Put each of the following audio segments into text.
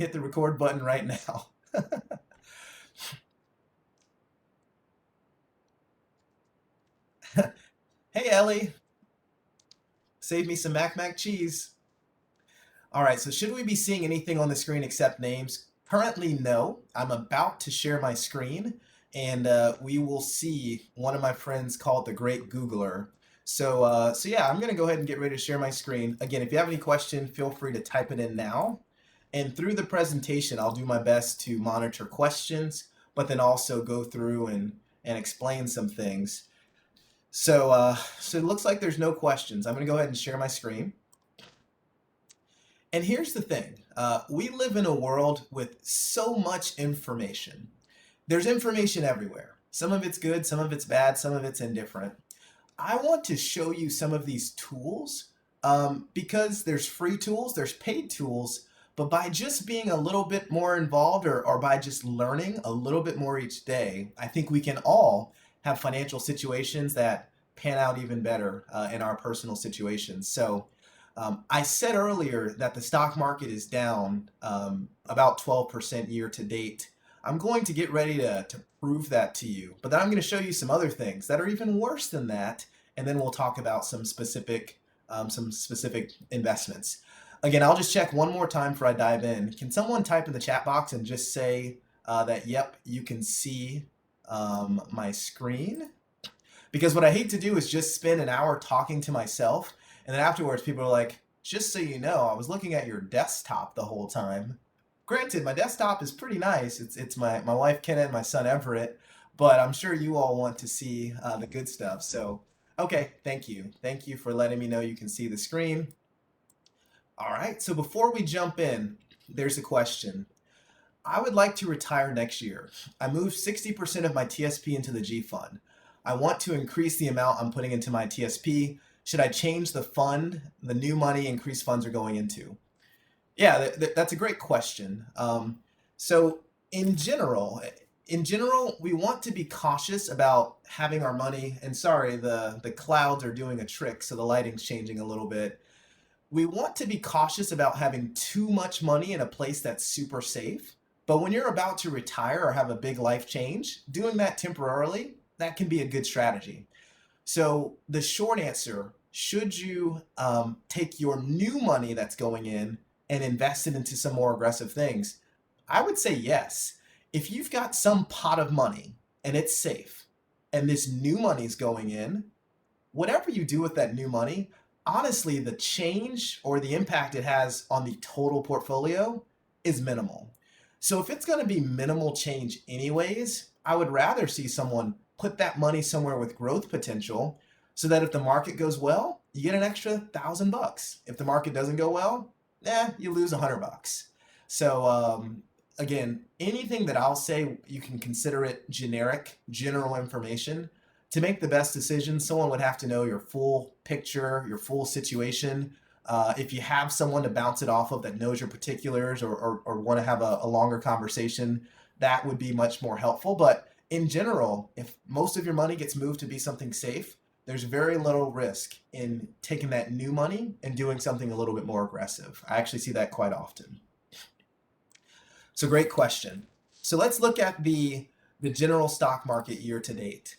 hit the record button right now. Hey, Ellie, save me some Mac cheese. All right, so should we be seeing anything on the screen except names? Currently, no. I'm about to share my screen, and we will see one of my friends called the Great Googler. So yeah, I'm gonna go ahead and get ready to share my screen. Again, if you have any question, feel free to type it in now. And through the presentation, I'll do my best to monitor questions, but then also go through and explain some things. So it looks like there's no questions. I'm gonna go ahead and share my screen. And here's the thing. We live in a world with so much information. There's information everywhere. Some of it's good, some of it's bad, some of it's indifferent. I want to show you some of these tools because there's free tools, there's paid tools, but by just being a little bit more involved or by just learning a little bit more each day, I think we can all have financial situations that pan out even better in our personal situations. So I said earlier that the stock market is down about 12% year to date. I'm going to get ready to prove that to you, but then I'm going to show you some other things that are even worse than that, and then we'll talk about some specific investments. Again, I'll just check one more time before I dive in. Can someone type in the chat box and just say that, yep, you can see my screen? Because what I hate to do is just spend an hour talking to myself, and then afterwards people are like, just so you know, I was looking at your desktop the whole time. Granted, my desktop is pretty nice. It's my wife Kenna and my son Everett, but I'm sure you all want to see the good stuff. So, okay, thank you. Thank you for letting me know you can see the screen. All right, so before we jump in, there's a question. I would like to retire next year. I moved 60% of my TSP into the G fund. I want to increase the amount I'm putting into my TSP. Should I change the fund the new money increased funds are going into? Yeah, that's a great question. So in general, we want to be cautious about having our money. And sorry, the clouds are doing a trick, so the lighting's changing a little bit. We want to be cautious about having too much money in a place that's super safe. But when you're about to retire or have a big life change, doing that temporarily, that can be a good strategy. So the short answer, should you take your new money that's going in and invest it into some more aggressive things? I would say yes. If you've got some pot of money and it's safe and this new money's going in, whatever you do with that new money, honestly, the change or the impact it has on the total portfolio is minimal. So if it's going to be minimal change anyways, I would rather see someone put that money somewhere with growth potential so that if the market goes well, you get an extra $1,000. If the market doesn't go well, you lose $100. So again, anything that I'll say, you can consider it generic, general information. To make the best decision, someone would have to know your full picture, your full situation. If you have someone to bounce it off of that knows your particulars or want to have a longer conversation, that would be much more helpful. But in general, if most of your money gets moved to be something safe, there's very little risk in taking that new money and doing something a little bit more aggressive. I actually see that quite often. So great question. So let's look at the general stock market year to date.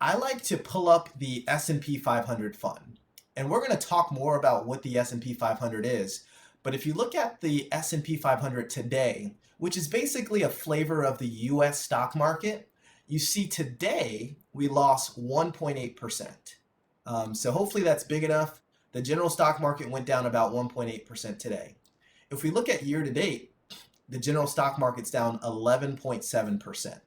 I like to pull up the S&P 500 fund. And we're going to talk more about what the S&P 500 is. But if you look at the S&P 500 today, which is basically a flavor of the US stock market, you see today we lost 1.8%. So hopefully that's big enough. The general stock market went down about 1.8% today. If we look at year to date, the general stock market's down 11.7%.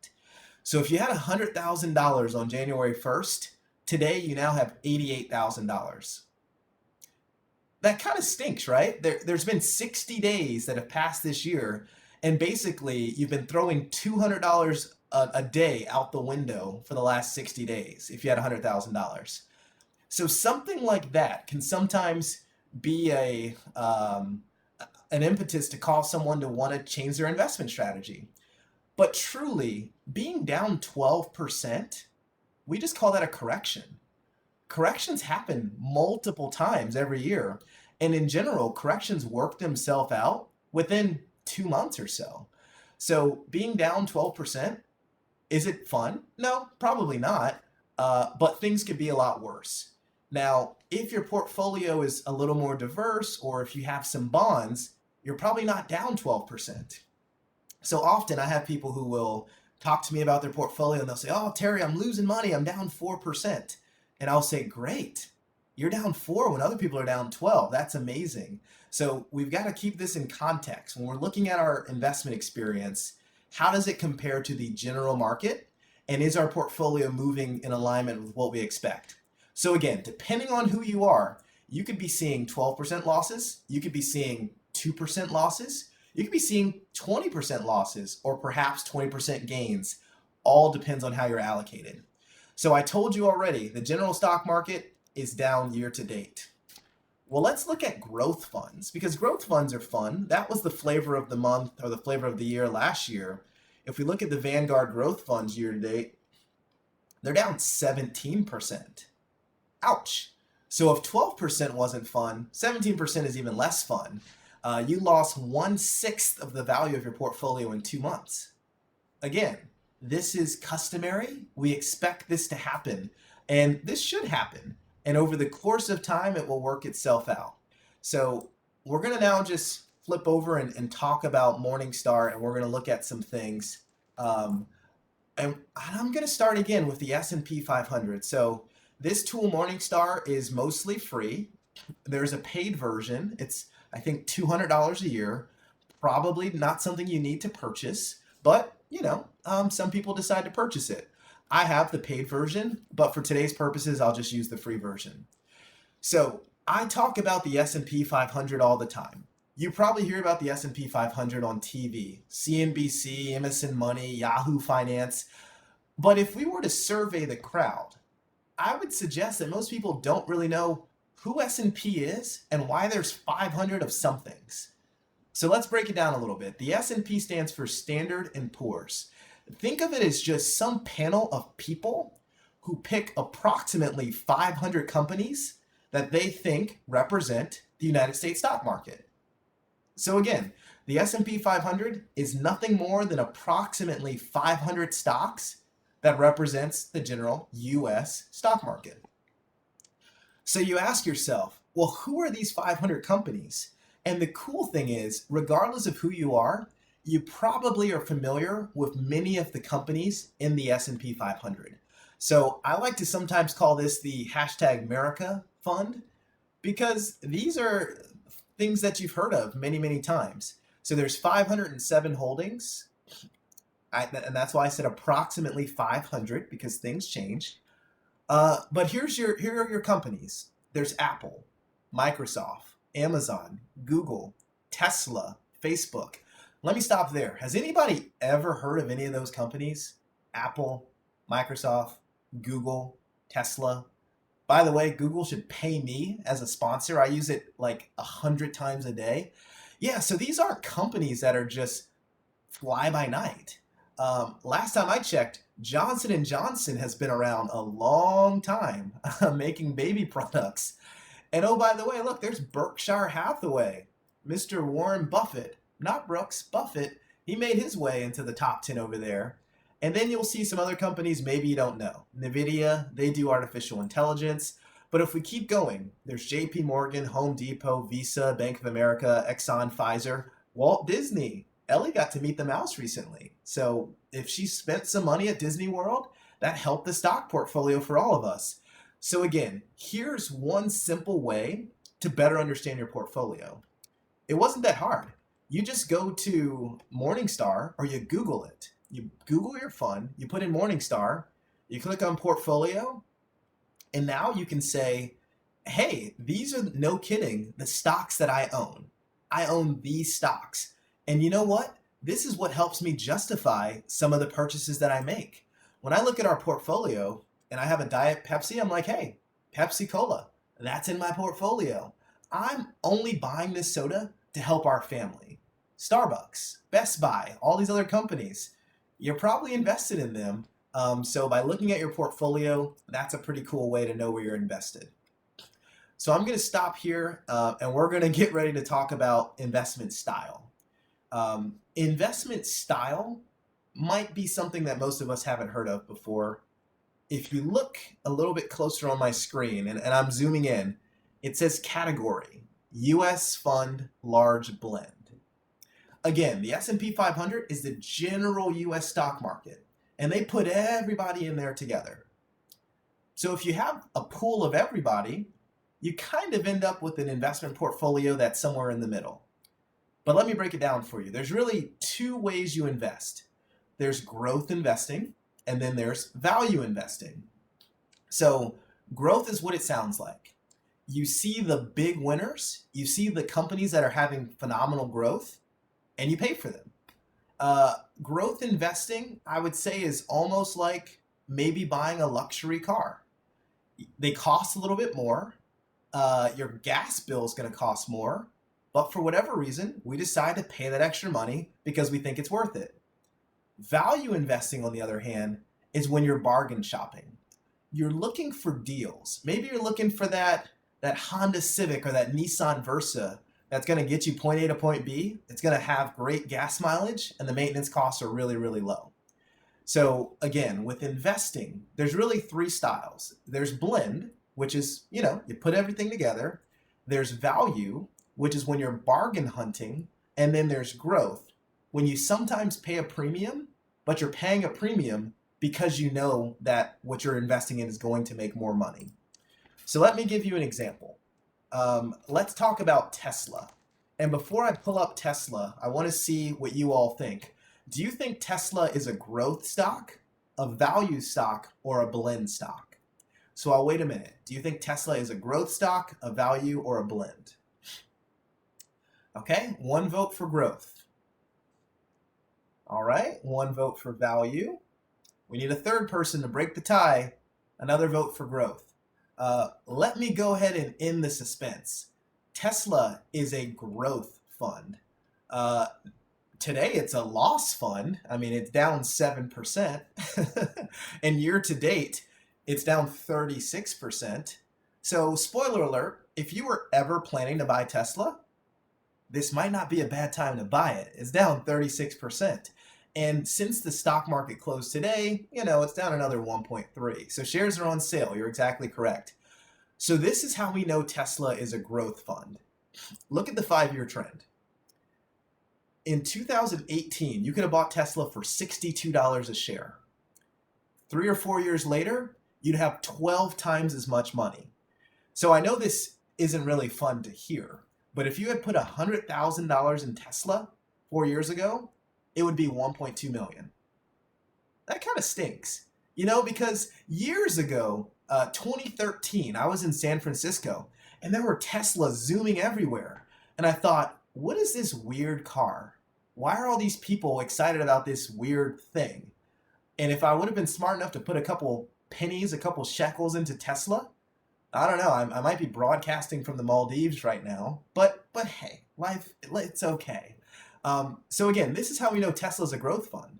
So if you had $100,000 on January 1st, today you now have $88,000. That kind of stinks, right? There's been 60 days that have passed this year, and basically you've been throwing $200 a day out the window for the last 60 days if you had $100,000. So something like that can sometimes be an impetus to cause someone to want to change their investment strategy. But truly, being down 12%, we just call that a correction. Corrections happen multiple times every year. And in general, corrections work themselves out within 2 months or so. So being down 12%, is it fun? No, probably not. But things could be a lot worse. Now, if your portfolio is a little more diverse, or if you have some bonds, you're probably not down 12%. So often I have people who will talk to me about their portfolio and they'll say, "Oh, Terry, I'm losing money. I'm down 4%." And I'll say, "Great. You're down 4 when other people are down 12. That's amazing." So we've got to keep this in context. When we're looking at our investment experience, how does it compare to the general market? And is our portfolio moving in alignment with what we expect? So again, depending on who you are, you could be seeing 12% losses, you could be seeing 2% losses, you could be seeing 20% losses, or perhaps 20% gains. All depends on how you're allocated. So I told you already, the general stock market is down year to date. Well, let's look at growth funds, because growth funds are fun. That was the flavor of the month, or the flavor of the year last year. If we look at the Vanguard growth funds year to date, they're down 17%. Ouch. So if 12% wasn't fun, 17% is even less fun. You lost 1/6 of the value of your portfolio in 2 months. Again, this is customary. We expect this to happen, and this should happen. And over the course of time, it will work itself out. So we're going to now just flip over and talk about Morningstar, and we're going to look at some things. And I'm going to start again with the S&P 500. So this tool, Morningstar, is mostly free. There's a paid version. It's, I think, $200 a year. Probably not something you need to purchase, but some people decide to purchase it. I have the paid version, but for today's purposes, I'll just use the free version. So I talk about the S&P 500 all the time. You probably hear about the S&P 500 on TV, CNBC, MSN Money, Yahoo Finance. But if we were to survey the crowd, I would suggest that most people don't really know who S&P is and why there's 500 of some things. So let's break it down a little bit. The S&P stands for Standard & Poor's. Think of it as just some panel of people who pick approximately 500 companies that they think represent the United States stock market. So again, the S&P 500 is nothing more than approximately 500 stocks that represents the general US stock market. So you ask yourself, well, who are these 500 companies? And the cool thing is, regardless of who you are, you probably are familiar with many of the companies in the S&P 500. So I like to sometimes call this the #America Fund, because these are things that you've heard of many, many times. So there's 507 holdings, and that's why I said approximately 500, because things change. But here are your companies. There's Apple, Microsoft, Amazon, Google, Tesla, Facebook. Let me stop there. Has anybody ever heard of any of those companies? Apple, Microsoft, Google, Tesla. By the way, Google should pay me as a sponsor. I use it like 100 times a day. Yeah, so these aren't companies that are just fly by night. Last time I checked, Johnson & Johnson has been around a long time making baby products. And oh, by the way, look, there's Berkshire Hathaway. Mr. Warren Buffett, not Brooks, Buffett, he made his way into the top 10 over there. And then you'll see some other companies maybe you don't know. NVIDIA, they do artificial intelligence. But if we keep going, there's JP Morgan, Home Depot, Visa, Bank of America, Exxon, Pfizer, Walt Disney. Ellie got to meet the mouse recently. So if she spent some money at Disney World, that helped the stock portfolio for all of us. So again, here's one simple way to better understand your portfolio. It wasn't that hard. You just go to Morningstar, or you Google it. You Google your fund, you put in Morningstar, you click on portfolio, and now you can say, hey, these are, no kidding, the stocks that I own. I own these stocks. And you know what? This is what helps me justify some of the purchases that I make. When I look at our portfolio and I have a Diet Pepsi, I'm like, hey, Pepsi Cola, that's in my portfolio. I'm only buying this soda to help our family. Starbucks, Best Buy, all these other companies, you're probably invested in them. So by looking at your portfolio, that's a pretty cool way to know where you're invested. So I'm going to stop here and we're going to get ready to talk about investment style. Investment style might be something that most of us haven't heard of before. If you look a little bit closer on my screen, and I'm zooming in, it says category, US fund large blend. Again, the S&P 500 is the general US stock market, and they put everybody in there together. So if you have a pool of everybody, you kind of end up with an investment portfolio that's somewhere in the middle. But let me break it down for you. There's really two ways you invest. There's growth investing, and then there's value investing. So growth is what it sounds like. You see the big winners, you see the companies that are having phenomenal growth, and you pay for them. Growth investing, I would say, is almost like maybe buying a luxury car. They cost a little bit more. Your gas bill is going to cost more. But for whatever reason, we decide to pay that extra money because we think it's worth it. Value investing, on the other hand, is when you're bargain shopping. You're looking for deals. Maybe you're looking for that Honda Civic or that Nissan Versa that's going to get you point A to point B. It's going to have great gas mileage, and the maintenance costs are really, really low. So again, with investing, there's really three styles. There's blend, which is, you put everything together. There's value, which is when you're bargain hunting. And then there's growth, when you sometimes pay a premium, but you're paying a premium because you know that what you're investing in is going to make more money. So let me give you an example. Let's talk about Tesla. And before I pull up Tesla, I want to see what you all think. Do you think Tesla is a growth stock, a value stock, or a blend stock? So I'll wait a minute. Do you think Tesla is a growth stock, a value, or a blend? Okay, one vote for growth. All right, one vote for value. We need a third person to break the tie. Another vote for growth. Let me go ahead and end the suspense. Tesla is a growth fund. Today it's a loss fund. I mean, it's down 7%. And year to date, it's down 36%. So spoiler alert, if you were ever planning to buy Tesla, this might not be a bad time to buy it. It's down 36%. And since the stock market closed today, it's down another 1.3. So shares are on sale. You're exactly correct. So this is how we know Tesla is a growth fund. Look at the 5-year trend. In 2018, you could have bought Tesla for $62 a share. 3 or 4 years later, you'd have 12 times as much money. So I know this isn't really fun to hear, but if you had put $100,000 in Tesla 4 years ago, it would be 1.2 million. That kind of stinks, because years ago, 2013, I was in San Francisco and there were Teslas zooming everywhere. And I thought, what is this weird car? Why are all these people excited about this weird thing? And if I would have been smart enough to put a couple pennies, a couple shekels into Tesla, I don't know, I might be broadcasting from the Maldives right now, but hey, life, it's okay. So again, this is how we know Tesla's a growth fund.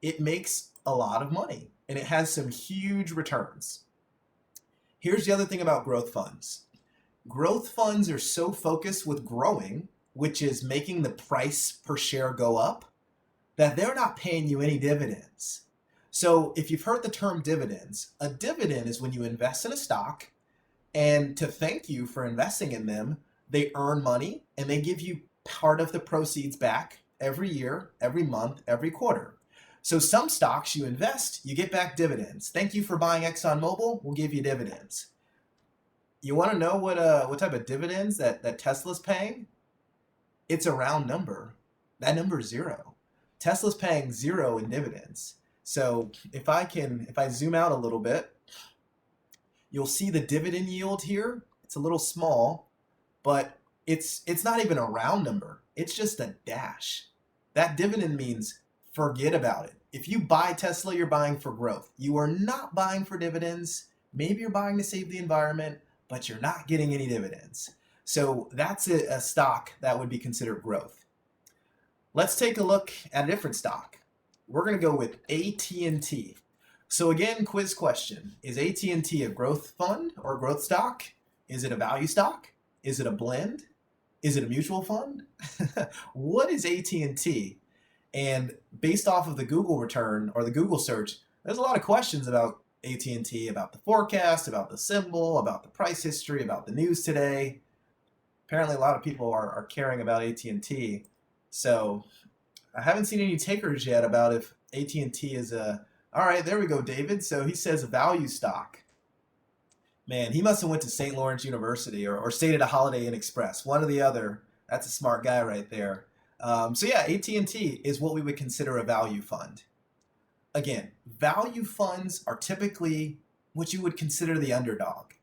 It makes a lot of money and it has some huge returns. Here's the other thing about growth funds. Growth funds are so focused with growing, which is making the price per share go up, that they're not paying you any dividends. So if you've heard the term dividends, a dividend is when you invest in a stock, and to thank you for investing in them, they earn money and they give you part of the proceeds back every year, every month, every quarter. So some stocks you invest, you get back dividends. Thank you for buying ExxonMobil, we'll give you dividends. You want to know what type of dividends that Tesla's paying? It's a round number. That number is 0. Tesla's paying 0 in dividends. So if I zoom out a little bit, you'll see the dividend yield here. It's a little small, but it's not even a round number. It's just a dash. That dividend means forget about it. If you buy Tesla, you're buying for growth. You are not buying for dividends. Maybe you're buying to save the environment, but you're not getting any dividends. So that's a stock that would be considered growth. Let's take a look at a different stock. We're going to go with AT&T. So again, quiz question. Is AT&T a growth fund or growth stock? Is it a value stock? Is it a blend? Is it a mutual fund? What is AT&T? And based off of the Google return or the Google search, there's a lot of questions about AT&T, about the forecast, about the symbol, about the price history, about the news today. Apparently, a lot of people are caring about AT&T. So I haven't seen any takers yet about if AT&T is a. All right, there we go, David. So he says value stock. Man, he must have went to St. Lawrence University or stayed at a Holiday Inn Express, one or the other. That's a smart guy right there. So yeah, AT&T is what we would consider a value fund. Again, value funds are typically what you would consider the underdog.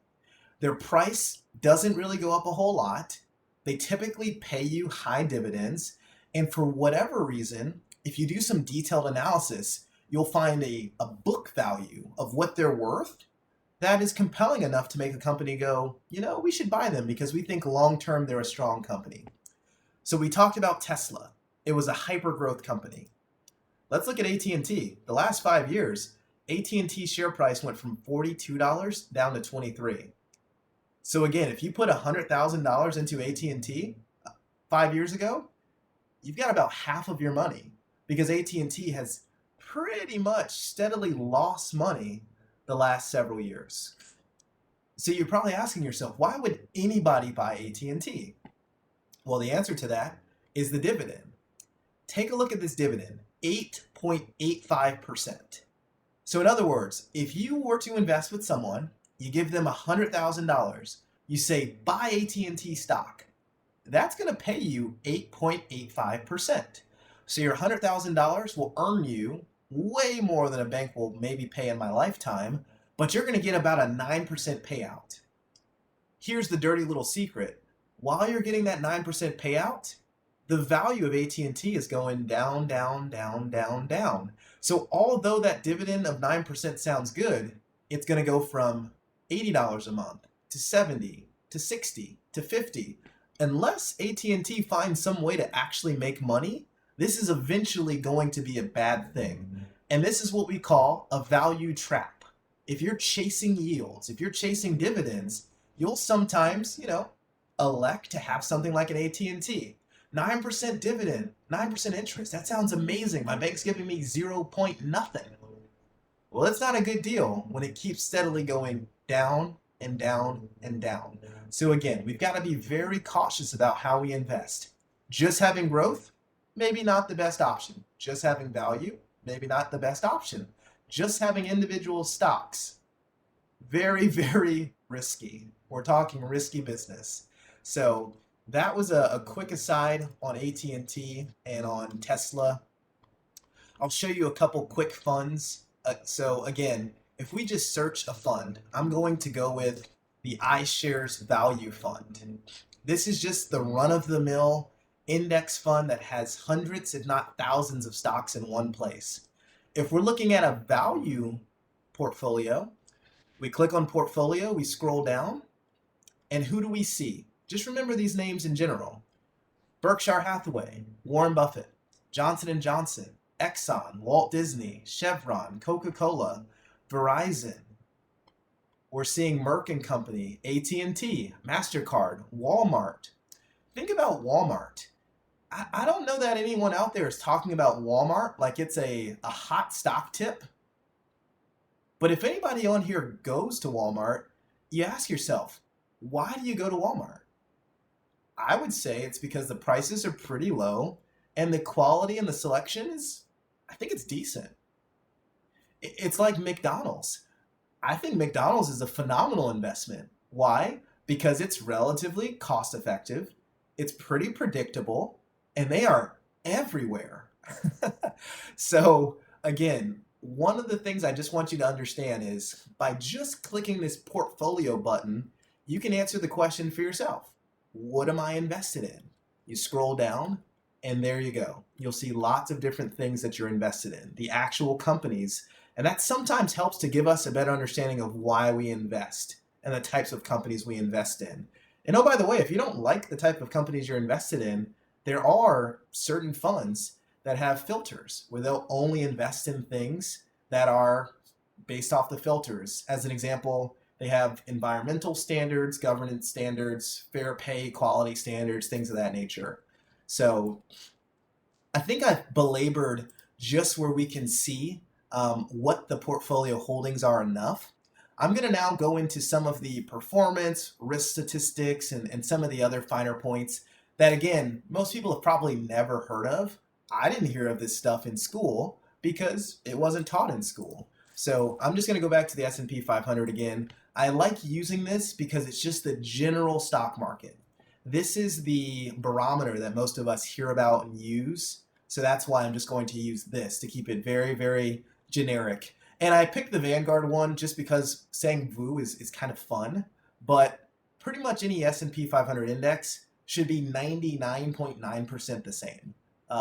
Their price doesn't really go up a whole lot. They typically pay you high dividends. And for whatever reason, if you do some detailed analysis, you'll find a book value of what they're worth that is compelling enough to make a company go, we should buy them because we think long term they're a strong company. So we talked about Tesla. It was a hyper growth company. Let's look at AT&T. The last 5 years, AT&T share price went from $42 down to $23. So again, if you put $100,000 into AT&T 5 years ago, you've got about half of your money because AT&T has pretty much steadily lost money the last several years. So you're probably asking yourself, why would anybody buy AT&T? Well, the answer to that is the dividend. Take a look at this dividend, 8.85%. So in other words, if you were to invest with someone, you give them $100,000, you say buy AT&T stock, that's going to pay you 8.85%. So your $100,000 will earn you way more than a bank will maybe pay in my lifetime, but you're going to get about a 9% payout. Here's the dirty little secret. While you're getting that 9% payout, the value of AT&T is going down, down, down, down, down. So although that dividend of 9% sounds good, it's going to go from $80 a month to $70 to $60 to $50. Unless AT&T finds some way to actually make money, this is eventually going to be a bad thing. And this is what we call a value trap. If you're chasing yields, if you're chasing dividends, you'll sometimes, elect to have something like an AT&T. 9% dividend, 9% interest. That sounds amazing. My bank's giving me 0 point nothing. Well, it's not a good deal when it keeps steadily going down and down and down. So again, we've got to be very cautious about how we invest. Just having growth, maybe not the best option. Just having value, maybe not the best option. Just having individual stocks, very, very risky. We're talking risky business. So that was a quick aside on AT&T and on Tesla. I'll show you a couple quick funds. So again, if we just search a fund, I'm going to go with the iShares Value Fund. This is just the run-of-the-mill index fund that has hundreds, if not thousands, of stocks in one place. If we're looking at a value portfolio, we click on portfolio, we scroll down, and who do we see? Just remember these names in general. Berkshire Hathaway, Warren Buffett, Johnson & Johnson, Exxon, Walt Disney, Chevron, Coca-Cola, Verizon. We're seeing Merck & Company, AT&T, MasterCard, Walmart. Think about Walmart. I don't know that anyone out there is talking about Walmart like it's a hot stock tip. But if anybody on here goes to Walmart, you ask yourself, why do you go to Walmart? I would say it's because the prices are pretty low and the quality and the selection is, I think it's decent. It's like McDonald's. I think McDonald's is a phenomenal investment. Why? Because it's relatively cost effective, it's pretty predictable, and they are everywhere. So again, one of the things I just want you to understand is by just clicking this portfolio button, you can answer the question for yourself. What am I invested in? You scroll down and there you go. You'll see lots of different things that you're invested in, the actual companies. And that sometimes helps to give us a better understanding of why we invest and the types of companies we invest in. And oh, by the way, if you don't like the type of companies you're invested in, there are certain funds that have filters where they'll only invest in things that are based off the filters. As an example, They have environmental standards, governance standards, fair pay, quality standards, things of that nature. So I think I've belabored just where we can see what the portfolio holdings are enough. I'm going to now go into some of the performance, risk statistics, and some of the other finer points that, again, most people have probably never heard of. I didn't hear of this stuff in school because it wasn't taught in school. So I'm just going to go back to the S&P 500 again. I like using this because it's just the general stock market. This is the barometer that most of us hear about and use. So that's why I'm just going to use this to keep it very, very generic. And I picked the Vanguard one just because saying VOO is kind of fun, but pretty much any S&P 500 index should be 99.9% the same.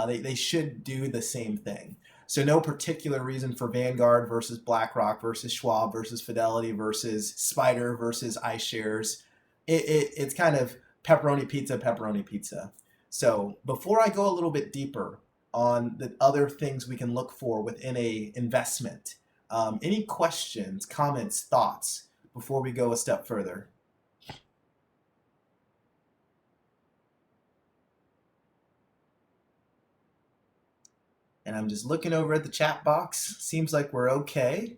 They should do the same thing. So no particular reason for Vanguard versus BlackRock versus Schwab versus Fidelity versus Spider versus iShares. It's kind of pepperoni pizza. So before I go a little bit deeper on the other things we can look for within a investment, any questions, comments, thoughts before we go a step further? And I'm just looking over at the chat box. Seems like we're okay.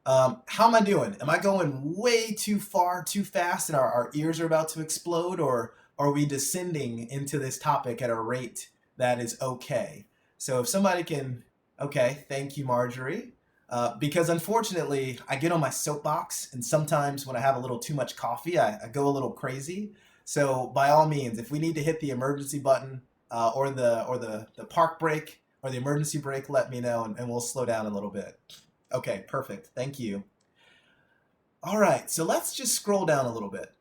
How am I doing? Am I going way too far, too fast, and our ears are about to explode, or are we descending into this topic at a rate that is okay? So if somebody can, okay, thank you, Marjorie. Because unfortunately, I get on my soapbox, and sometimes when I have a little too much coffee, I go a little crazy. So by all means, if we need to hit the emergency button or the park brake or the emergency brake, let me know, and we'll slow down a little bit. Okay, perfect. Thank you. All right, so let's just scroll down a little bit.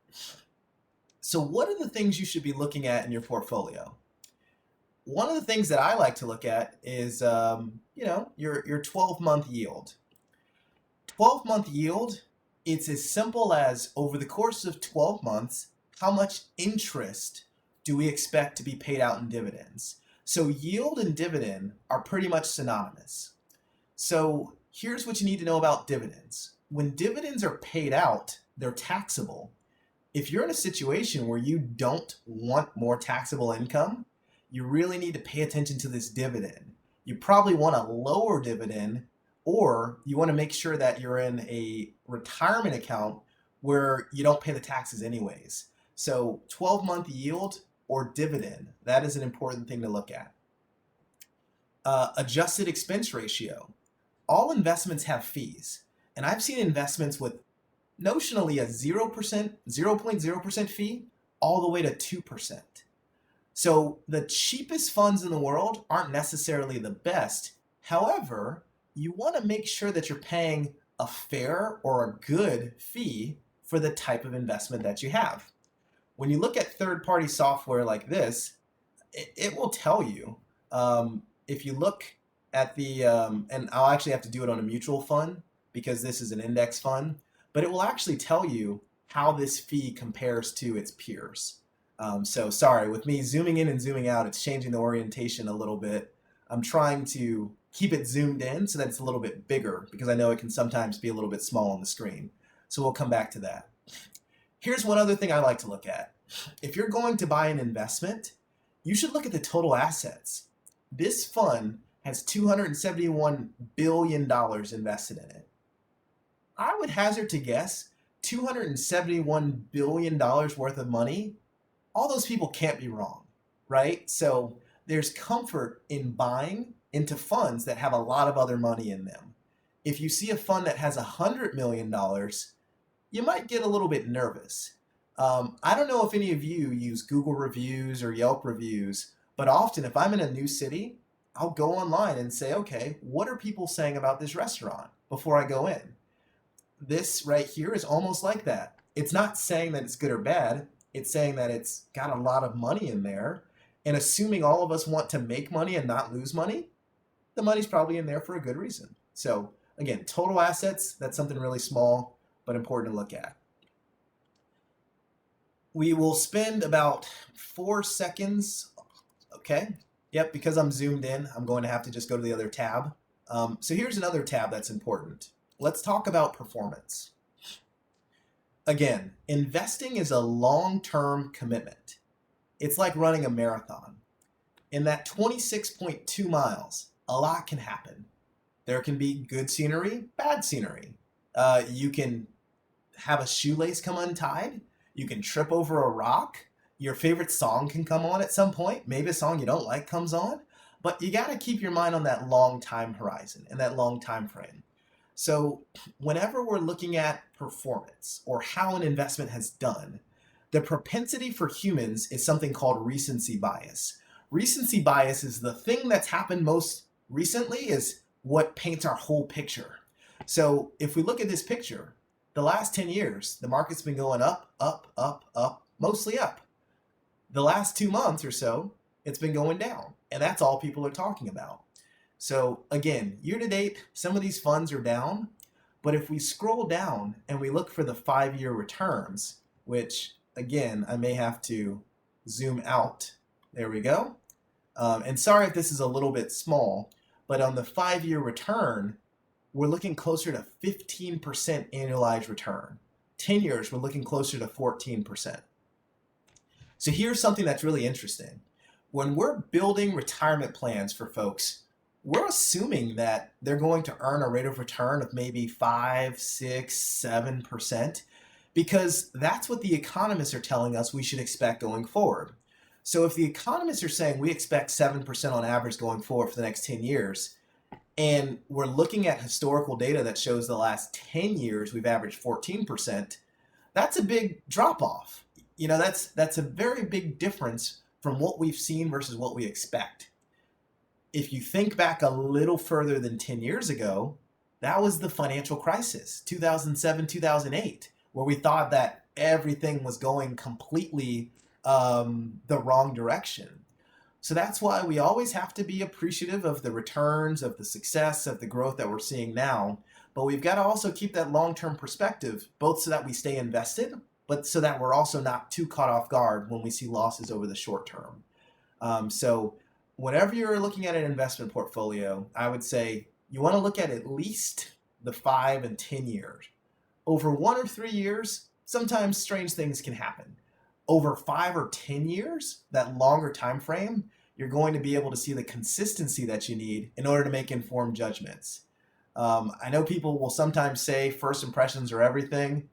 So what are the things you should be looking at in your portfolio? One of the things that I like to look at is, your 12-month yield. 12-month yield, it's as simple as over the course of 12 months, how much interest do we expect to be paid out in dividends? So yield and dividend are pretty much synonymous. So here's what you need to know about dividends. When dividends are paid out, they're taxable. If you're in a situation where you don't want more taxable income, you really need to pay attention to this dividend. You probably want a lower dividend, or you want to make sure that you're in a retirement account where you don't pay the taxes anyways. So 12-month yield or dividend, that is an important thing to look at. Adjusted expense ratio. All investments have fees, and I've seen investments with notionally a 0.0% fee all the way to 2%. So the cheapest funds in the world aren't necessarily the best. However, you want to make sure that you're paying a fair or a good fee for the type of investment that you have. When you look at third-party software like this, it will tell you. If you look at the, and I'll actually have to do it on a mutual fund because this is an index fund, but it will actually tell you how this fee compares to its peers. So sorry, with me zooming in and zooming out, it's changing the orientation a little bit. I'm trying to keep it zoomed in so that it's a little bit bigger because I know it can sometimes be a little bit small on the screen. So we'll come back to that. Here's one other thing I like to look at. If you're going to buy an investment, you should look at the total assets. This fund has $271 billion invested in it. I would hazard to guess $271 billion worth of money, all those people can't be wrong, right? So there's comfort in buying into funds that have a lot of other money in them. If you see a fund that has $100 million, you might get a little bit nervous. I don't know if any of you use Google reviews or Yelp reviews, but often if I'm in a new city, I'll go online and say, okay, what are people saying about this restaurant before I go in? This right here is almost like that. It's not saying that it's good or bad. It's saying that it's got a lot of money in there. And assuming all of us want to make money and not lose money, the money's probably in there for a good reason. So again, total assets, that's something really small, but important to look at. We will spend about 4 seconds. Okay. Yep, because I'm zoomed in, I'm going to have to just go to the other tab. So here's another tab that's important. Let's talk about performance. Again, investing is a long-term commitment. It's like running a marathon. In that 26.2 miles, a lot can happen. There can be good scenery, bad scenery. You can have a shoelace come untied. You can trip over a rock. Your favorite song can come on at some point. Maybe a song you don't like comes on. But you got to keep your mind on that long time horizon and that long time frame. So, whenever we're looking at performance or how an investment has done, the propensity for humans is something called recency bias. Recency bias is the thing that's happened most recently is what paints our whole picture. So if we look at this picture, the last 10 years, the market's been going up, up, up, up, mostly up. The last 2 months or so, it's been going down. And that's all people are talking about. So again, year to date, some of these funds are down. But if we scroll down and we look for the 5-year returns, which again, I may have to zoom out. There we go. And sorry if this is a little bit small, but on the 5-year return, we're looking closer to 15% annualized return. 10 years, we're looking closer to 14%. So here's something that's really interesting. When we're building retirement plans for folks, we're assuming that they're going to earn a rate of return of maybe 5, 6, 7%, because that's what the economists are telling us we should expect going forward. So if the economists are saying we expect 7% on average going forward for the next 10 years, and we're looking at historical data that shows the last 10 years we've averaged 14%, that's a big drop off. That's a very big difference from what we've seen versus what we expect. If you think back a little further than 10 years ago, that was the financial crisis, 2007, 2008, where we thought that everything was going completely the wrong direction. So that's why we always have to be appreciative of the returns, of the success, of the growth that we're seeing now. But we've got to also keep that long-term perspective, both so that we stay invested, but so that we're also not too caught off guard when we see losses over the short term. So whenever you're looking at an investment portfolio, I would say you want to look at least the 5 and 10 years. Over 1 or 3 years, sometimes strange things can happen. Over 5 or 10 years, that longer time frame, you're going to be able to see the consistency that you need in order to make informed judgments. I know people will sometimes say first impressions are everything.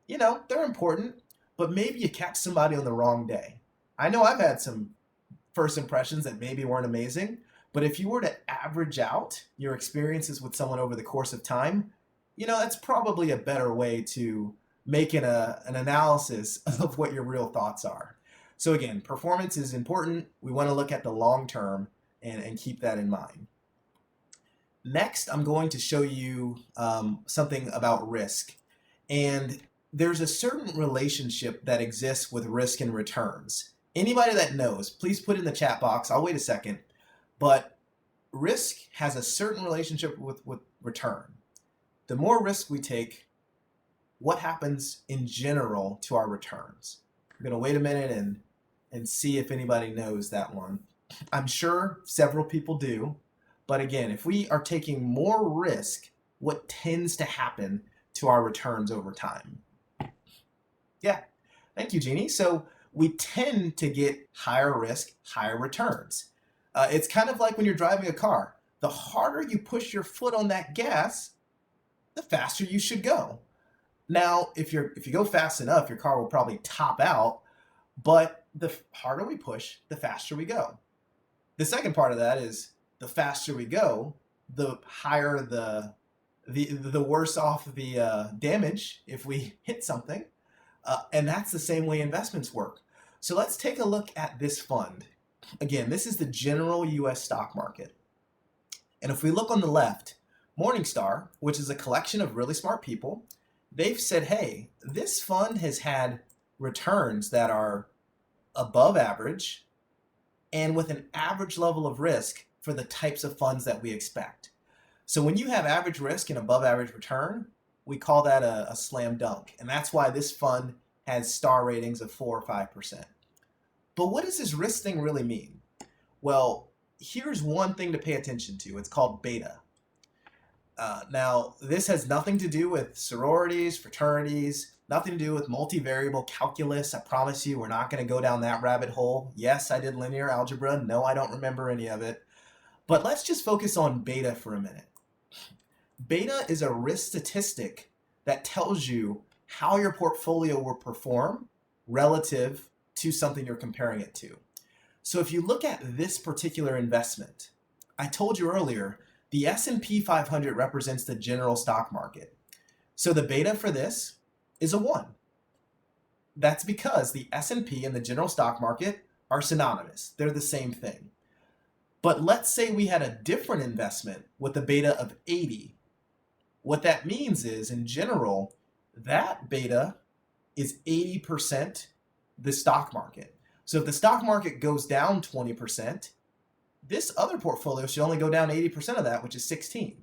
They're important, but maybe you catch somebody on the wrong day. I know I've had some first impressions that maybe weren't amazing, but if you were to average out your experiences with someone over the course of time, that's probably a better way to make an analysis of what your real thoughts are. So again, performance is important. We want to look at the long term and keep that in mind. Next, I'm going to show you something about risk. And there's a certain relationship that exists with risk and returns. Anybody that knows, please put in the chat box. I'll wait a second. But risk has a certain relationship with return. The more risk we take, what happens in general to our returns? I'm going to wait a minute and see if anybody knows that one. I'm sure several people do. But again, if we are taking more risk, what tends to happen to our returns over time? Yeah, thank you, Jeannie. So we tend to get higher risk, higher returns. It's kind of like when you're driving a car. The harder you push your foot on that gas, the faster you should go. Now, if you go fast enough, your car will probably top out, but the harder we push, the faster we go. The second part of that is the faster we go, the higher the worse off the damage if we hit something. And that's the same way investments work. So let's take a look at this fund. Again, this is the general US stock market. And if we look on the left, Morningstar, which is a collection of really smart people, they've said, hey, this fund has had returns that are above average and with an average level of risk for the types of funds that we expect. So when you have average risk and above average return, we call that a slam dunk. And that's why this fund has star ratings of 4 or 5%. But what does this risk thing really mean? Well, here's one thing to pay attention to. It's called beta. Now, this has nothing to do with sororities, fraternities. Nothing to do with multivariable calculus. I promise you, we're not going to go down that rabbit hole. Yes, I did linear algebra. No, I don't remember any of it. But let's just focus on beta for a minute. Beta is a risk statistic that tells you how your portfolio will perform relative to something you're comparing it to. So if you look at this particular investment, I told you earlier, the S&P 500 represents the general stock market. So the beta for this is a 1. That's because the S&P and the general stock market are synonymous. They're the same thing. But let's say we had a different investment with a beta of 80. What that means is, in general, that beta is 80% the stock market. So if the stock market goes down 20%, this other portfolio should only go down 80% of that, which is 16.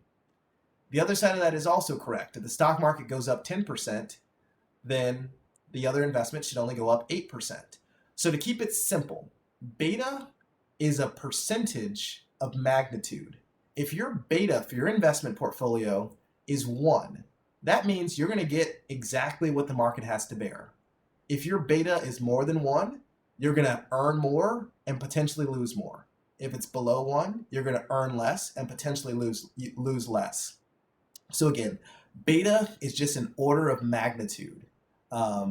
The other side of that is also correct. If the stock market goes up 10%, then the other investment should only go up 8%. So to keep it simple, beta is a percentage of magnitude. If your beta for your investment portfolio is 1, that means you're going to get exactly what the market has to bear. If your beta is more than 1, you're going to earn more and potentially lose more. If it's below 1, you're going to earn less and potentially lose less. So again, beta is just an order of magnitude.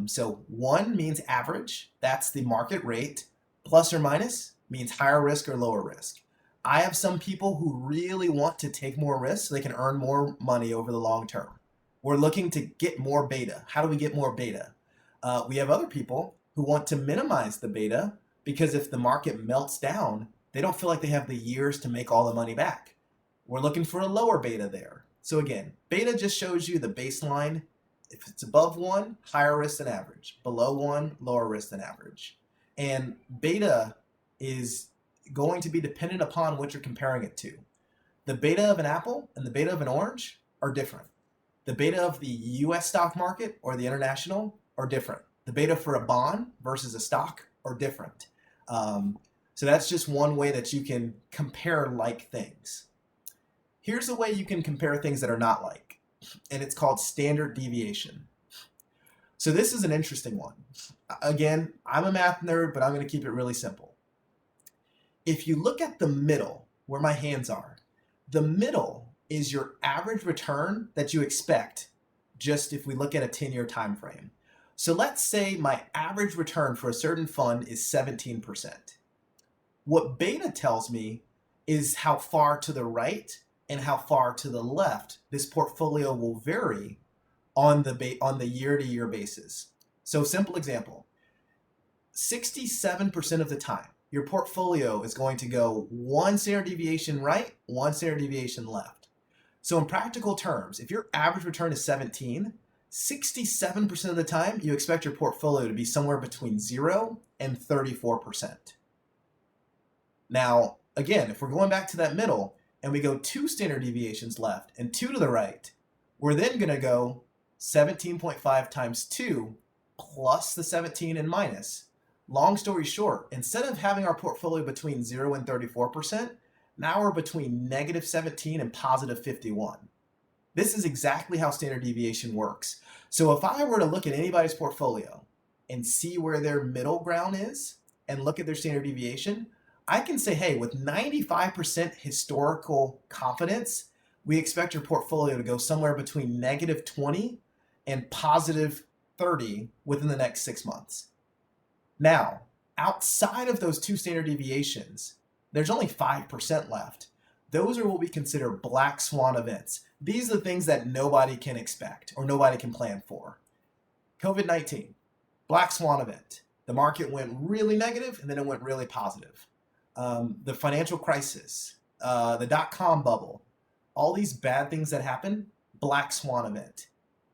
So 1 means average. That's the market rate. Plus or minus means higher risk or lower risk. I have some people who really want to take more risks so they can earn more money over the long term. We're looking to get more beta. How do we get more beta? We have other people who want to minimize the beta because if the market melts down, they don't feel like they have the years to make all the money back. We're looking for a lower beta there. So again, beta just shows you the baseline. If it's above 1, higher risk than average. Below 1, lower risk than average. And beta is going to be dependent upon what you're comparing it to. The beta of an apple and the beta of an orange are different. The beta of the US stock market or the international are different. The beta for a bond versus a stock are different. So that's just one way that you can compare like things. Here's a way you can compare things that are not like, and it's called standard deviation. So this is an interesting one. Again, I'm a math nerd, but I'm going to keep it really simple. If you look at the middle, where my hands are, the middle is your average return that you expect, just if we look at a 10-year time frame. So let's say my average return for a certain fund is 17%. What beta tells me is how far to the right and how far to the left this portfolio will vary on the year-to-year basis. So simple example, 67% of the time, your portfolio is going to go 1 standard deviation right, 1 standard deviation left. So in practical terms, if your average return is 17, 67% of the time, you expect your portfolio to be somewhere between 0 and 34%. Now, again, if we're going back to that middle and we go 2 standard deviations left and 2 to the right, we're then going to go 17.5 times 2 plus the 17 and minus. Long story short, instead of having our portfolio between 0 and 34%, now we're between negative 17 and positive 51. This is exactly how standard deviation works. So if I were to look at anybody's portfolio and see where their middle ground is and look at their standard deviation, I can say, hey, with 95% historical confidence, we expect your portfolio to go somewhere between negative 20 and positive 30 within the next 6 months. Now, outside of those 2 standard deviations, there's only 5% left. Those are what we consider black swan events. These are the things that nobody can expect or nobody can plan for. COVID-19, black swan event. The market went really negative and then it went really positive. The financial crisis, the dot-com bubble, all these bad things that happen, black swan event.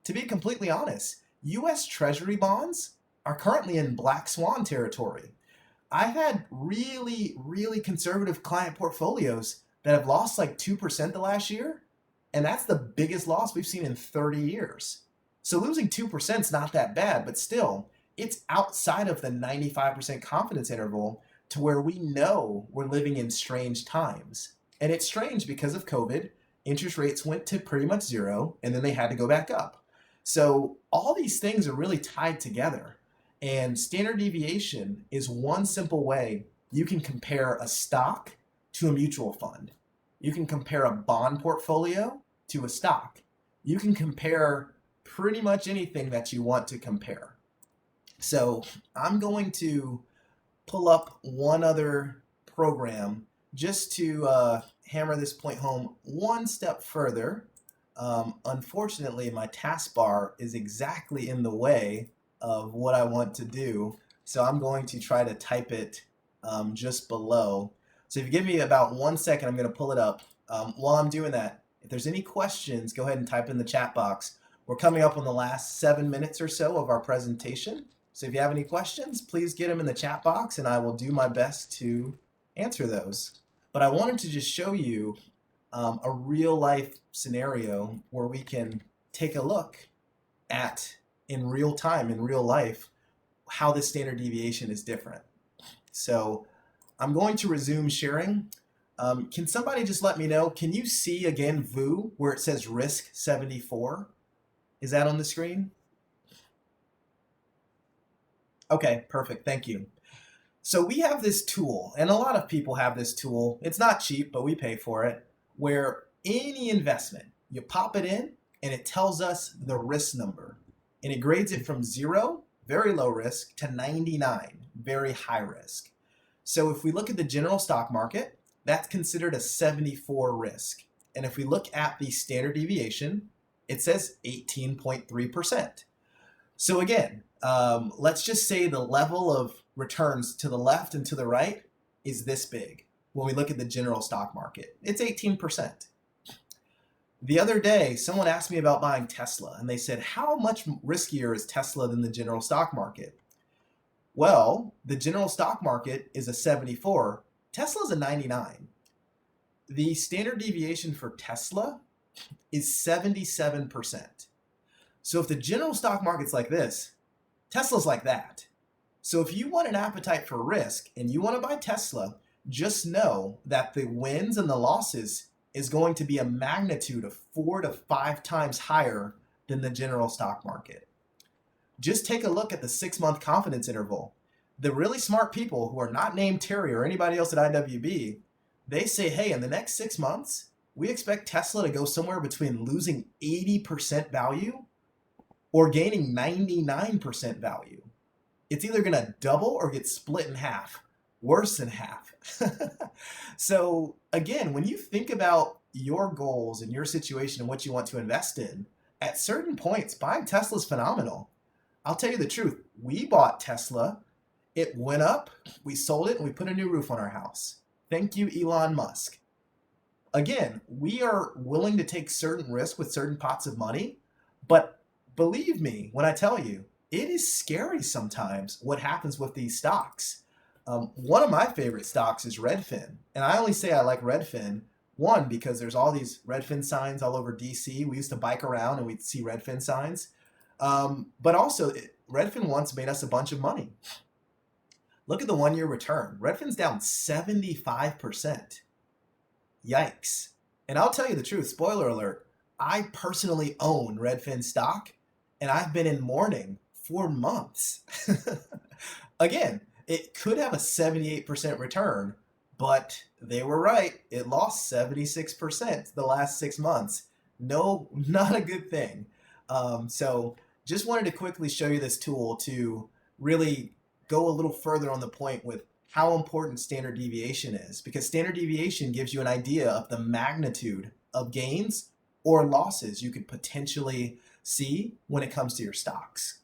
To be completely honest, US Treasury bonds are currently in black swan territory. I've had really, really conservative client portfolios that have lost like 2% the last year, and that's the biggest loss we've seen in 30 years. So losing 2% is not that bad, but still, it's outside of the 95% confidence interval to where we know we're living in strange times. And it's strange because of COVID, interest rates went to pretty much 0, and then they had to go back up. So all these things are really tied together. And standard deviation is one simple way you can compare a stock to a mutual fund. You can compare a bond portfolio to a stock. You can compare pretty much anything that you want to compare. So I'm going to pull up one other program just to hammer this point home one step further. Unfortunately, my taskbar is exactly in the way of what I want to do, so I'm going to try to type it just below. So if you give me about 1 second, I'm going to pull it up. While I'm doing that, if there's any questions, go ahead and type in the chat box. We're coming up on the last 7 minutes or so of our presentation. So if you have any questions, please get them in the chat box and I will do my best to answer those. But I wanted to just show you a real life scenario where we can take a look at, in real time, in real life, how the standard deviation is different. So I'm going to resume sharing. Can somebody just let me know, can you see again VU where it says risk 74? Is that on the screen? Okay, perfect, thank you. So we have this tool, and a lot of people have this tool. It's not cheap, but we pay for it, where any investment, you pop it in and it tells us the risk number. And it grades it from 0, very low risk, to 99, very high risk. So if we look at the general stock market, that's considered a 74 risk. And if we look at the standard deviation, it says 18.3%. So again, let's just say the level of returns to the left and to the right is this big. When we look at the general stock market, it's 18%. The other day, someone asked me about buying Tesla, and they said, how much riskier is Tesla than the general stock market? Well, the general stock market is a 74, Tesla's a 99. The standard deviation for Tesla is 77%. So if the general stock market's like this, Tesla's like that. So if you want an appetite for risk and you want to buy Tesla, just know that the wins and the losses is going to be a magnitude of 4 to 5 times higher than the general stock market. Just take a look at the 6-month confidence interval. The really smart people who are not named Terry or anybody else at IWB, they say, hey, in the next 6 months, we expect Tesla to go somewhere between losing 80% value or gaining 99% value. It's either going to double or get split in half, worse than half. So again, when you think about your goals and your situation and what you want to invest in, at certain points, buying Tesla is phenomenal. I'll tell you the truth. We bought Tesla. It went up, we sold it, and we put a new roof on our house. Thank you, Elon Musk. Again, we are willing to take certain risks with certain pots of money, but believe me when I tell you, it is scary sometimes what happens with these stocks. One of my favorite stocks is Redfin. And I only say I like Redfin, one, because there's all these Redfin signs all over DC. We used to bike around and we'd see Redfin signs. But also, Redfin once made us a bunch of money. Look at the 1-year return. Redfin's down 75%. Yikes. And I'll tell you the truth, spoiler alert, I personally own Redfin stock, and I've been in mourning for months. Again, it could have a 78% return, but they were right. It lost 76% the last 6 months. No, not a good thing. So just wanted to quickly show you this tool to really go a little further on the point with how important standard deviation is, because standard deviation gives you an idea of the magnitude of gains or losses you could potentially see when it comes to your stocks.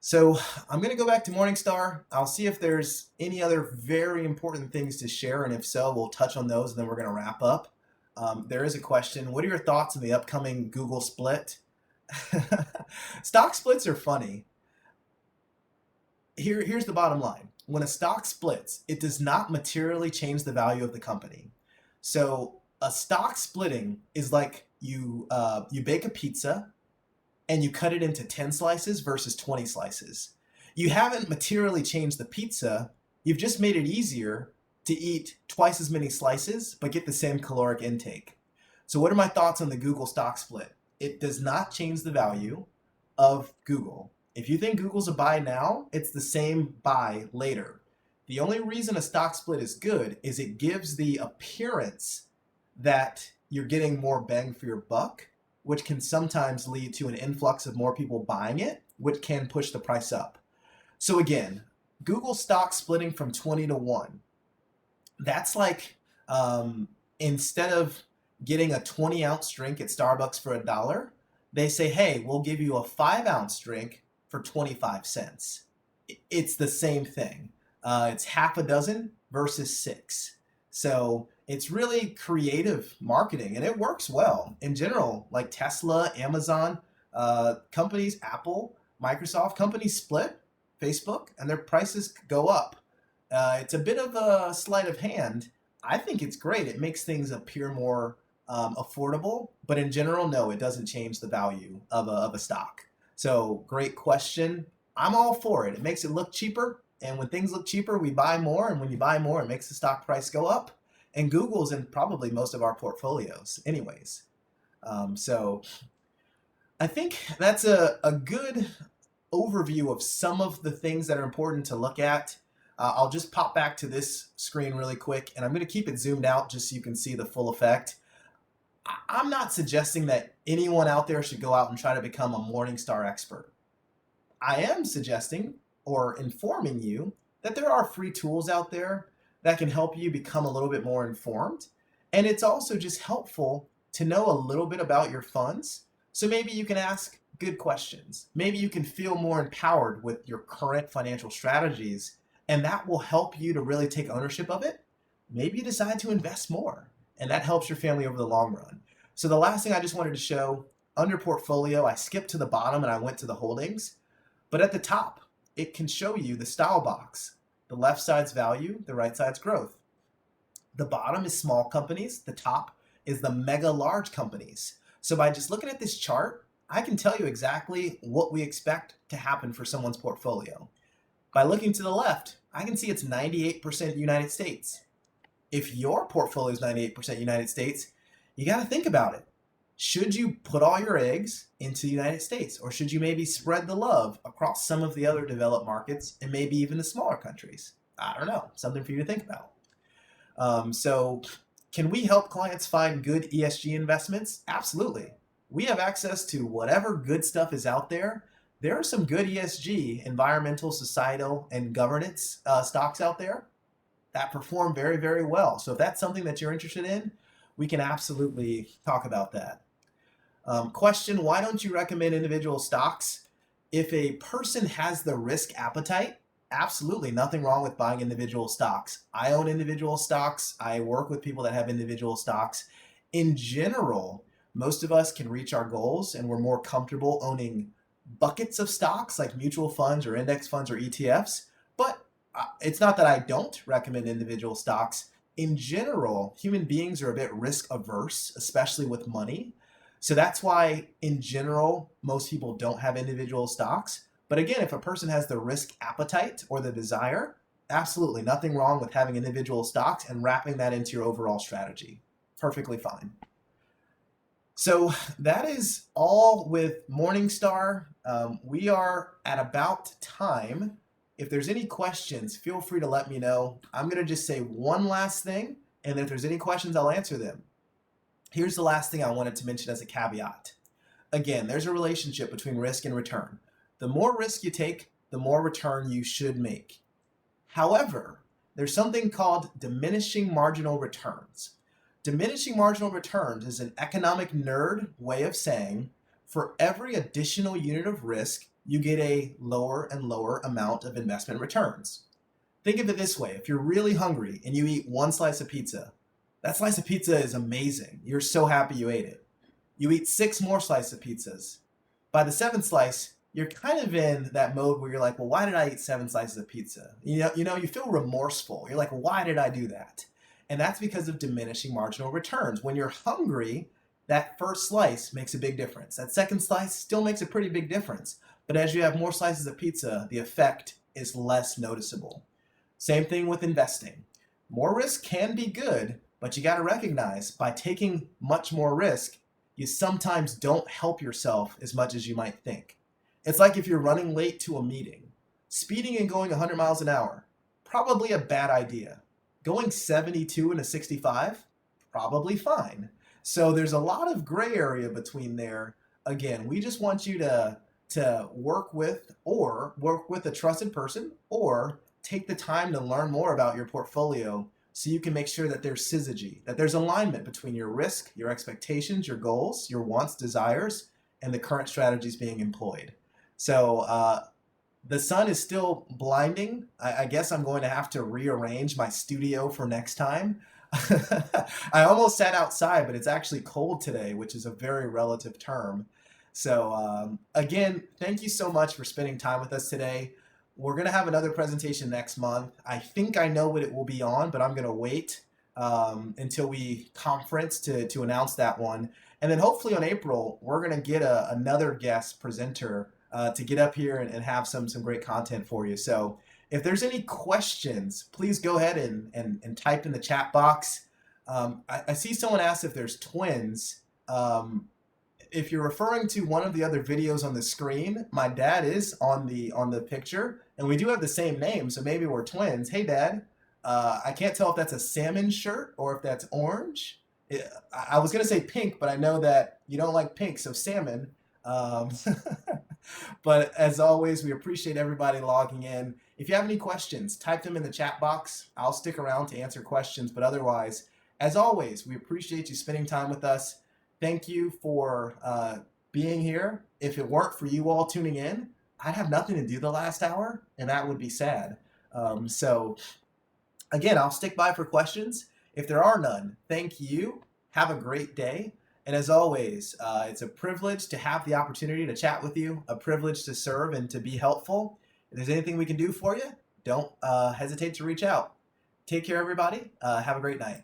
So I'm going to go back to Morningstar. I'll see if there's any other very important things to share, and if so, we'll touch on those and then we're going to wrap up. There is a question. What are your thoughts on the upcoming Google split? Stock splits are funny. Here's the bottom line. When a stock splits, it does not materially change the value of the company. So a stock splitting is like you bake a pizza and you cut it into 10 slices versus 20 slices. You haven't materially changed the pizza. You've just made it easier to eat twice as many slices, but get the same caloric intake. So what are my thoughts on the Google stock split? it does not change the value of Google. If you think Google's a buy now, it's the same buy later. The only reason a stock split is good is it gives the appearance that you're getting more bang for your buck, which can sometimes lead to an influx of more people buying it, which can push the price up. So again, Google stock splitting from 20 to 1. That's like instead of getting a 20-ounce drink at Starbucks for $1, they say, hey, we'll give you a 5-ounce drink for 25 cents. It's the same thing. It's half a dozen versus 6. So it's really creative marketing, and it works well. In general, like Tesla, Amazon, companies, Apple, Microsoft, companies split, Facebook, and their prices go up. It's a bit of a sleight of hand. I think it's great. It makes things appear more affordable, but in general, no, it doesn't change the value of a stock. So great question. I'm all for it. It makes it look cheaper. And when things look cheaper, we buy more. And when you buy more, it makes the stock price go up. And Google's in probably most of our portfolios anyways. So I think that's a good overview of some of the things that are important to look at. I'll just pop back to this screen really quick, and I'm going to keep it zoomed out just so you can see the full effect. I'm not suggesting that anyone out there should go out and try to become a Morningstar expert. I am suggesting or informing you that there are free tools out there that can help you become a little bit more informed. And it's also just helpful to know a little bit about your funds. So maybe you can ask good questions. Maybe you can feel more empowered with your current financial strategies, and that will help you to really take ownership of it. Maybe you decide to invest more, and that helps your family over the long run. So the last thing I just wanted to show, under portfolio, I skipped to the bottom and I went to the holdings. But at the top, it can show you the style box. The left side's value, the right side's growth. The bottom is small companies. The top is the mega large companies. So by just looking at this chart, I can tell you exactly what we expect to happen for someone's portfolio. By looking to the left, I can see it's 98% United States. If your portfolio is 98% United States, you got to think about it. Should you put all your eggs into the United States, or should you maybe spread the love across some of the other developed markets and maybe even the smaller countries? I don't know, something for you to think about. So can we help clients find good ESG investments? Absolutely. We have access to whatever good stuff is out there. There are some good ESG, environmental, societal, and governance stocks out there that perform very, very well. So if that's something that you're interested in, we can absolutely talk about that. Question, why don't you recommend individual stocks? If a person has the risk appetite, absolutely nothing wrong with buying individual stocks. I own individual stocks. I work with people that have individual stocks. In general, most of us can reach our goals and we're more comfortable owning buckets of stocks like mutual funds or index funds or ETFs. But it's not that I don't recommend individual stocks. In general, human beings are a bit risk averse, especially with money. So that's why, in general, most people don't have individual stocks. But again, if a person has the risk appetite or the desire, absolutely nothing wrong with having individual stocks and wrapping that into your overall strategy. Perfectly fine. So that is all with Morningstar. We are at about time. If there's any questions, feel free to let me know. I'm going to just say one last thing, and if there's any questions, I'll answer them. Here's the last thing I wanted to mention as a caveat. Again, there's a relationship between risk and return. The more risk you take, the more return you should make. However, there's something called diminishing marginal returns. Diminishing marginal returns is an economic nerd way of saying for every additional unit of risk, you get a lower and lower amount of investment returns. Think of it this way. If you're really hungry and you eat one slice of pizza, that slice of pizza is amazing. You're so happy you ate it. You eat 6 more slices of pizzas. By the 7th slice, you're kind of in that mode where you're like, well, why did I eat 7 slices of pizza? You feel remorseful. You're like, why did I do that? And that's because of diminishing marginal returns. When you're hungry, that first slice makes a big difference. That second slice still makes a pretty big difference. But as you have more slices of pizza, the effect is less noticeable. Same thing with investing. More risk can be good, but you got to recognize by taking much more risk, you sometimes don't help yourself as much as you might think. It's like if you're running late to a meeting, speeding and going 100 miles an hour, probably a bad idea. Going 72 in a 65, probably fine. So there's a lot of gray area between there. Again, we just want you to work with a trusted person or take the time to learn more about your portfolio so you can make sure that there's syzygy, that there's alignment between your risk, your expectations, your goals, your wants, desires, and the current strategies being employed. So the sun is still blinding. I guess I'm going to have to rearrange my studio for next time. I almost sat outside, but it's actually cold today, which is a very relative term. So again, thank you so much for spending time with us today. We're going to have another presentation next month. I think I know what it will be on, but I'm going to wait until we conference to announce that one. And then hopefully on April, we're going to get another guest presenter to get up here and have some great content for you. So if there's any questions, please go ahead and type in the chat box. I see someone asked if there's twins. If you're referring to one of the other videos on the screen, my dad is on the picture, and we do have the same name, so maybe we're twins. Hey, Dad. I can't tell if that's a salmon shirt or if that's orange. I was gonna say pink, but I know that you don't like pink, so salmon. Um, but as always, we appreciate everybody logging in. If you have any questions, type them in the chat box. I'll stick around to answer questions, but otherwise, as always, we appreciate you spending time with us. Thank you for being here. If it weren't for you all tuning in, I'd have nothing to do the last hour, and that would be sad. So again, I'll stick by for questions. If there are none, thank you. Have a great day. And as always, it's a privilege to have the opportunity to chat with you, a privilege to serve and to be helpful. If there's anything we can do for you, don't hesitate to reach out. Take care, everybody. Have a great night.